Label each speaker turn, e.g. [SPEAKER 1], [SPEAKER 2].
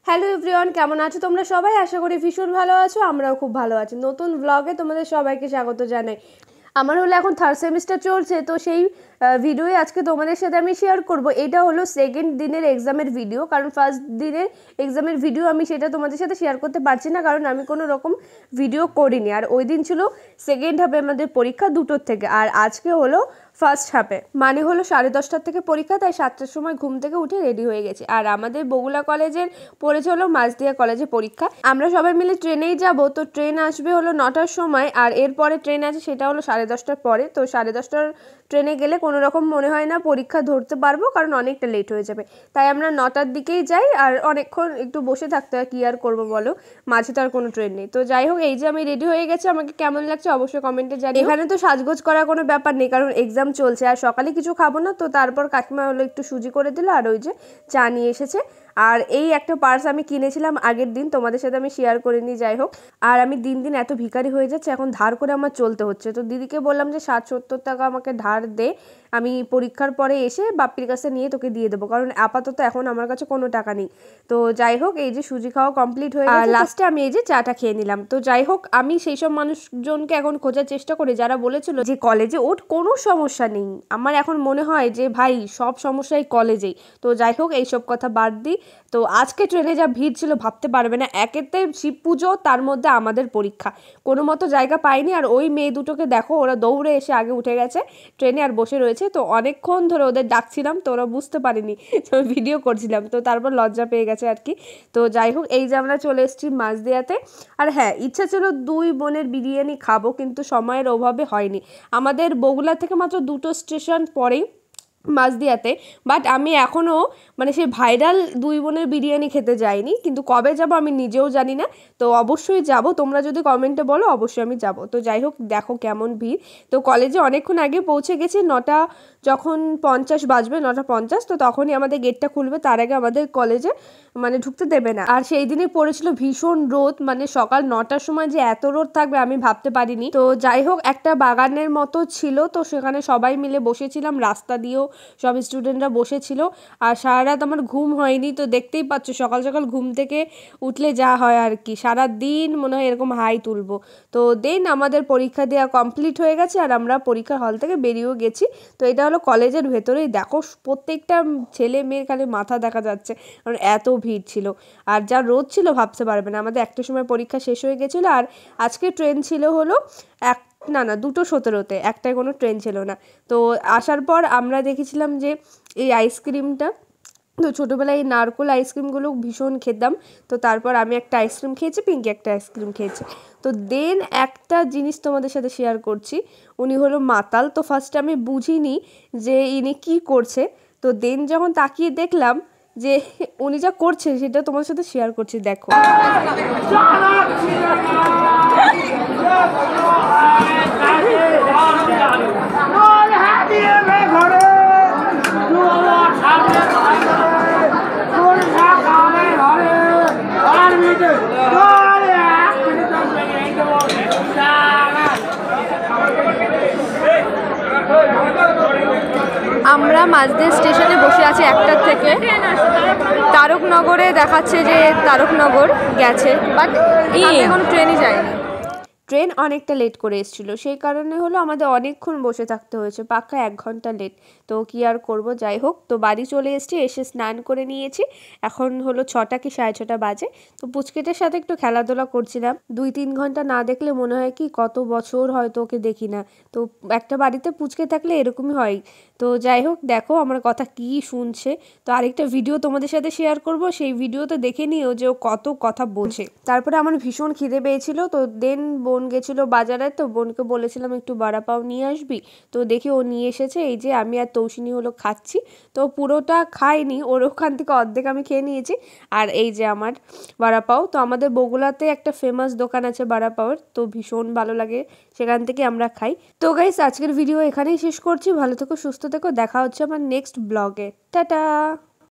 [SPEAKER 1] Hello everyone, কেমন আছো তোমরা সবাই? আশা করি ভীষণ ভালো আছো, আমরাও খুব ভালো আছি। নতুন ব্লগে তোমাদের সবাইকে স্বাগত জানাই। আমার হলো এখন থার্ড সেমিস্টার চলছে, তো সেই ভিডিওই আজকে তোমাদের সাথে আমি শেয়ার করব। এটা হলো সেকেন্ড দিনের এক্সামের ভিডিও, কারণ ফার্স্ট দিনের এক্সামের ভিডিও আমি সেটা তোমাদের সাথে শেয়ার করতে পারছি না, কারণ আমি কোনো রকম ভিডিও করিনি। আর ওই দিন ছিল সেকেন্ড হাফে আমাদের পরীক্ষা 2টোর থেকে, আর আজকে হলো ফার্স্ট হাফে, মানে হলো 10:30টার থেকে পরীক্ষা, তাই 7টার সময় ঘুম থেকে উঠে রেডি হয়ে গেছি। আর আমাদের বগুলা কলেজের পড়েছে হলো মাঝদিয়া কলেজে পরীক্ষা। আমরা সবাই মিলে ট্রেনেই যাব, তো ট্রেন আসবে হলো 9টার সময়, আর এরপরে ট্রেন আছে সেটা হলো 10:30টার পরে। তো 10:30টার ট্রেনে গেলে কোনো রকম মনে হয় না পরীক্ষা ধরতে পারবো, কারণ অনেকটা লেট হয়ে যাবে। তাই আমরা 9টার দিকেই যাই, আর অনেকক্ষণ একটু বসে থাকতে হয়, কী আর করবো বলো, মাঝে তো আর কোনো ট্রেন নেই। তো যাই হোক, এই যে আমি রেডি হয়ে গেছি, আমাকে কেমন লাগছে অবশ্যই কমেন্টে জানিও। এখানে তো সাজগোজ করার কোনো ব্যাপার নেই, কারণ এক্সাম চলছে, আর সকালে কিছু খাবো না। তো তারপর কাকিমা হলো একটু সুজি করে দিল, আর ওই যে চা নিয়ে এসেছে। আর এই একটা পার্স আমি কিনেছিলাম আগের দিন, তোমাদের সাথে আমি শেয়ার করিনি। যাই হোক, আর আমি দিন দিন এত ভিখারি হয়ে যাচ্ছে, এখন ধার করে আমার চলতে হচ্ছে। তো দিদিকে বললাম যে 60-70 টাকা আমাকে ধার দে, আমি পরীক্ষার পরে এসে বাপ্পির কাছে নিয়ে তোকে দিয়ে দেবো, কারণ আপাতত এখন আমার কাছে কোনো টাকা নেই। তো যাই হোক, এই যে সুজি খাওয়া কমপ্লিট হয়ে গেছে, আর লাস্টে আমি এই যে চাটা খেয়ে নিলাম। তো যাই হোক, আমি সেই সব মানুষজনকে এখন খোঁজার চেষ্টা করি যারা বলেছিল যে কলেজে ওঠ, কোনো সমস্যা নেই। আমার এখন মনে হয় যে ভাই, সব সমস্যাই কলেজেই। তো যাই হোক, এইসব কথা বাদ দিই। তো আজকে ট্রেনে যা ভিড় ছিল ভাবতে পারবে না। একেতে শিব পুজো, তার মধ্যে আমাদের পরীক্ষা, কোনো মতো জায়গা পাইনি। আর ওই মেয়ে দুটোকে দেখো, ওরা দৌড়ে এসে আগে উঠে গেছে ট্রেনে আর বসে রয়েছে। তো অনেকক্ষণ ধরে ওদের ডাকছিলাম, তো ওরা বুঝতে পারিনি তো ভিডিও করছিলাম, তো তারপর লজ্জা পেয়ে গেছে আর কি। তো যাই হোক, এই যে আমরা চলে এসেছি মাঝদিয়াতে। আর হ্যাঁ, ইচ্ছা ছিল 2 বোনের বিরিয়ানি খাবো, কিন্তু সময়ের অভাবে হয়নি। আমাদের বগুলা থেকে মাত্র 2টো স্টেশন পরেই মাঝদিয়াতে, বাট আমি এখনও মানে সেই ভাইরাল 2 বোনের বিরিয়ানি খেতে যাইনি, কিন্তু কবে যাব আমি নিজেও জানি না। তো অবশ্যই যাব, তোমরা যদি কমেন্টে বলো অবশ্যই আমি যাব। তো যাই হোক, দেখো কেমন ভিড়। তো কলেজে অনেকক্ষণ আগে পৌঁছে গেছি, 9টা যখন 50 বাজবে, 9টা 50, তো তখনই আমাদের গেটটা খুলবে, তার আগে আমাদের কলেজে মানে ঢুকতে দেবে না। আর সেই দিনই পড়েছিল ভীষণ রোদ, মানে সকাল 9টার সময় যে এত রোদ থাকবে আমি ভাবতে পারিনি। তো যাই হোক, একটা বাগানের মতো ছিল, তো সেখানে সবাই মিলে বসেছিলাম, রাস্তা দিয়েও সব স্টুডেন্টরা বসেছিল। আর সারা রাত আমার ঘুম হয়নি, তো দেখতেই পাচ্ছ সকাল সকাল ঘুম থেকে উঠলে যা হয় আর কি, সারা দিন মনে হয় এরকম হাই তুলবো। তো দেন আমাদের পরীক্ষা দেওয়া কমপ্লিট হয়ে গেছে, আর আমরা পরীক্ষার হল থেকে বেরিয়েও গেছি। তো এটা হলো কলেজের ভেতরেই, দেখো প্রত্যেকটা ছেলে মেয়ের খালি মাথা দেখা যাচ্ছে, কারণ এত ভিড় ছিল। আর যা রোদ ছিল ভাবতে পারবে না। আমাদের একটার সময় পরীক্ষা শেষ হয়ে গেছিলো, আর আজকে ট্রেন ছিল হলো না 2:17-তে, একটাই কোনো ট্রেন ছিল না। তো আসার পর আমরা দেখেছিলাম যে এই আইসক্রিমটা, তো ছোটোবেলায় এই নারকোল আইসক্রিমগুলো ভীষণ খেতাম। তো তারপর আমি একটা আইসক্রিম খেয়েছি, পিঙ্কি একটা আইসক্রিম খেয়েছি। তো দেন একটা জিনিস তোমাদের সাথে শেয়ার করছি, উনি হলো মাতাল। তো ফার্স্টে আমি বুঝিনি যে ইনি কি করছে, তো দেন যখন তাকিয়ে দেখলাম যে উনি যা করছে সেটা তোমার সাথে শেয়ার করছি, দেখো। আমরা মাঝদিয়া স্টেশনে বসে আছি 1টার থেকে, তারকনগরে দেখাচ্ছে যে তারকনগর গেছে, বাট এখন ট্রেনই যায়নি। ট্রেন অনেকটা লেট করে এসেছিলো, সেই কারণে হলো আমাদের অনেকক্ষণ বসে থাকতে হয়েছে, পাক্কা 1 ঘন্টা লেট। তো কি আর করব, যাই হোক, তো বাড়ি চলে এসেছি, এসে স্নান করে নিয়েছি। এখন হলো 6টা কি 6:30 বাজে। তো পুচকেটার সাথে একটু খেলাধুলা করছিলাম। 2-3 ঘন্টা না দেখলে মনে হয় কি কত বছর হয়তো ওকে দেখি না। তো একটা বাড়িতে পুচকে থাকলে এরকমই হয়। তো যাই হোক, দেখো আমার কথা কি শুনছে। তো আরেকটা ভিডিও তোমাদের সাথে শেয়ার করব, সেই ভিডিওতে দেখে নিও যে ও কত কথা বোঝে। তারপরে আমার ভীষণ খিদে পেয়েছিল, তো দেন বোন গেছিলো বাজারে, তো বোনকে বলেছিলাম একটু বড়া পাও নিয়ে আসবি, তো দেখি ও নিয়ে এসেছে। এই যে আমি আর তৌসিনী হলো খাচ্ছি, তো পুরোটা খাইনি, ওর ওখান থেকে অর্ধেক আমি খেয়ে নিয়েছি। আর এই যে আমার বড়া পাও। তো আমাদের বগুলাতে একটা ফেমাস দোকান আছে বড়া পাওয়ের, তো ভীষণ ভালো লাগে, সেখান থেকে আমরা খাই। তো গাইস, আজকের ভিডিও এখানেই শেষ করছি। ভালো থেকো, সুস্থ থেকো, দেখা হচ্ছে আমার নেক্সট ব্লগে। টাটা।